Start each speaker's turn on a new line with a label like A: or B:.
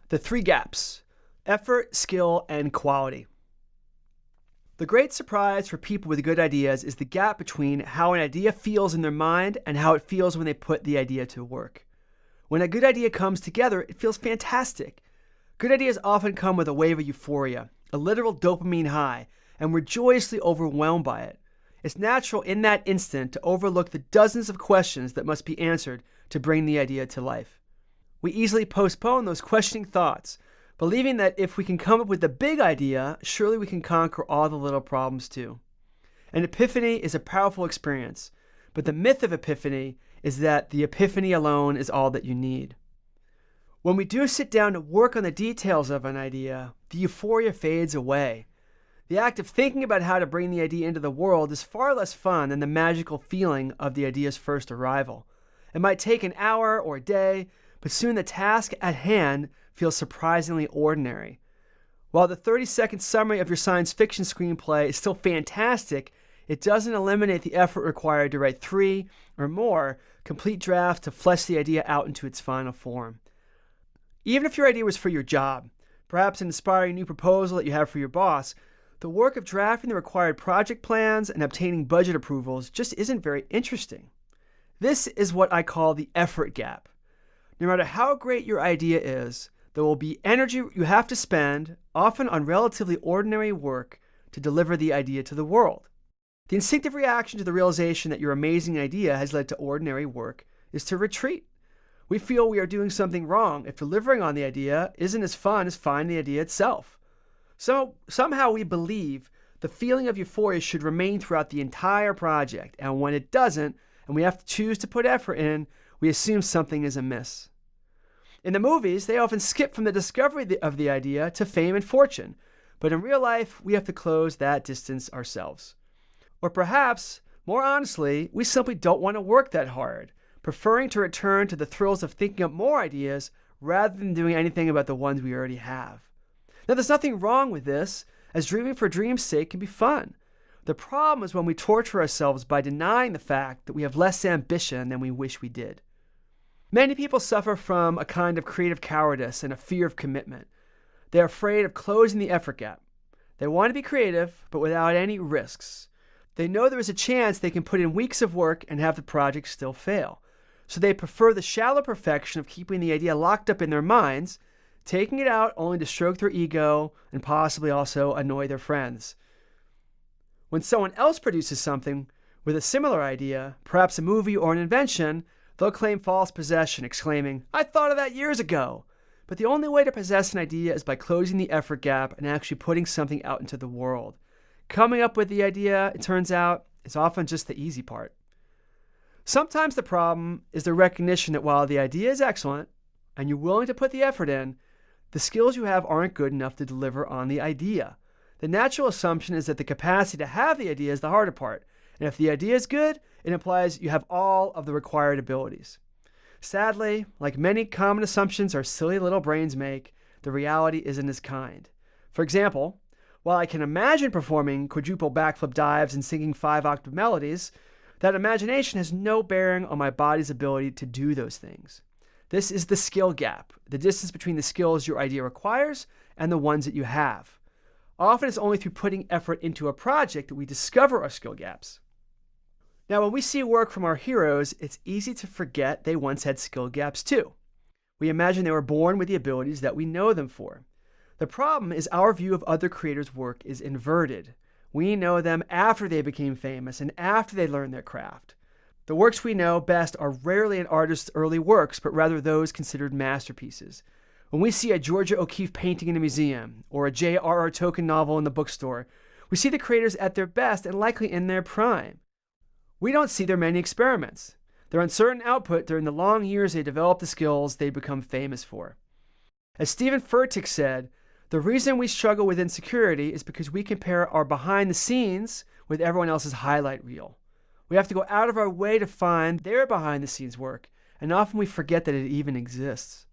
A: The three gaps: effort, skill, and quality. The great surprise for people with good ideas is the gap between how an idea feels in their mind and how it feels when they put the idea to work. When a good idea comes together, it feels fantastic. Good ideas often come with a wave of euphoria, a literal dopamine high, and we're joyously overwhelmed by it. It's natural in that instant to overlook the dozens of questions that must be answered to bring the idea to life. We easily postpone those questioning thoughts, believing that if we can come up with the big idea, surely we can conquer all the little problems too. An epiphany is a powerful experience, but the myth of epiphany is that the epiphany alone is all that you need. When we do sit down to work on the details of an idea, the euphoria fades away. The act of thinking about how to bring the idea into the world is far less fun than the magical feeling of the idea's first arrival. It might take an hour or a day, but soon the task at hand feels surprisingly ordinary. While the 30-second summary of your science fiction screenplay is still fantastic, it doesn't eliminate the effort required to write 3 or more complete drafts to flesh the idea out into its final form. Even if your idea was for your job, perhaps an inspiring new proposal that you have for your boss, the work of drafting the required project plans and obtaining budget approvals just isn't very interesting. This is what I call the effort gap. No matter how great your idea is, there will be energy you have to spend, often on relatively ordinary work, to deliver the idea to the world. The instinctive reaction to the realization that your amazing idea has led to ordinary work is to retreat. We feel we are doing something wrong if delivering on the idea isn't as fun as finding the idea itself. So somehow we believe the feeling of euphoria should remain throughout the entire project, and when it doesn't, and we have to choose to put effort in, we assume something is amiss. In the movies, they often skip from the discovery of the idea to fame and fortune, but in real life, we have to close that distance ourselves. Or perhaps, more honestly, we simply don't want to work that hard, preferring to return to the thrills of thinking up more ideas rather than doing anything about the ones we already have. Now, there's nothing wrong with this, as dreaming for dream's sake can be fun. The problem is when we torture ourselves by denying the fact that we have less ambition than we wish we did. Many people suffer from a kind of creative cowardice and a fear of commitment. They're afraid of closing the effort gap. They want to be creative, but without any risks. They know there is a chance they can put in weeks of work and have the project still fail. So they prefer the shallow perfection of keeping the idea locked up in their minds, taking it out only to stroke their ego and possibly also annoy their friends. When someone else produces something with a similar idea, perhaps a movie or an invention, they'll claim false possession, exclaiming, "I thought of that years ago." But the only way to possess an idea is by closing the effort gap and actually putting something out into the world. Coming up with the idea, it turns out, is often just the easy part. Sometimes the problem is the recognition that while the idea is excellent and you're willing to put the effort in, the skills you have aren't good enough to deliver on the idea. The natural assumption is that the capacity to have the idea is the harder part, and if the idea is good, it implies you have all of the required abilities. Sadly, like many common assumptions our silly little brains make, the reality isn't as kind. For example, while I can imagine performing quadruple backflip dives and singing 5-octave melodies, that imagination has no bearing on my body's ability to do those things. This is the skill gap, the distance between the skills your idea requires and the ones that you have. Often it's only through putting effort into a project that we discover our skill gaps. Now, when we see work from our heroes, it's easy to forget they once had skill gaps too. We imagine they were born with the abilities that we know them for. The problem is our view of other creators' work is inverted. We know them after they became famous and after they learned their craft. The works we know best are rarely an artist's early works, but rather those considered masterpieces. When we see a Georgia O'Keeffe painting in a museum or a J.R.R. Tolkien novel in the bookstore, we see the creators at their best and likely in their prime. We don't see their many experiments, their uncertain output during the long years they developed the skills they'd become famous for. As Stephen Furtick said, the reason we struggle with insecurity is because we compare our behind the scenes with everyone else's highlight reel. We have to go out of our way to find their behind the scenes work, and often we forget that it even exists.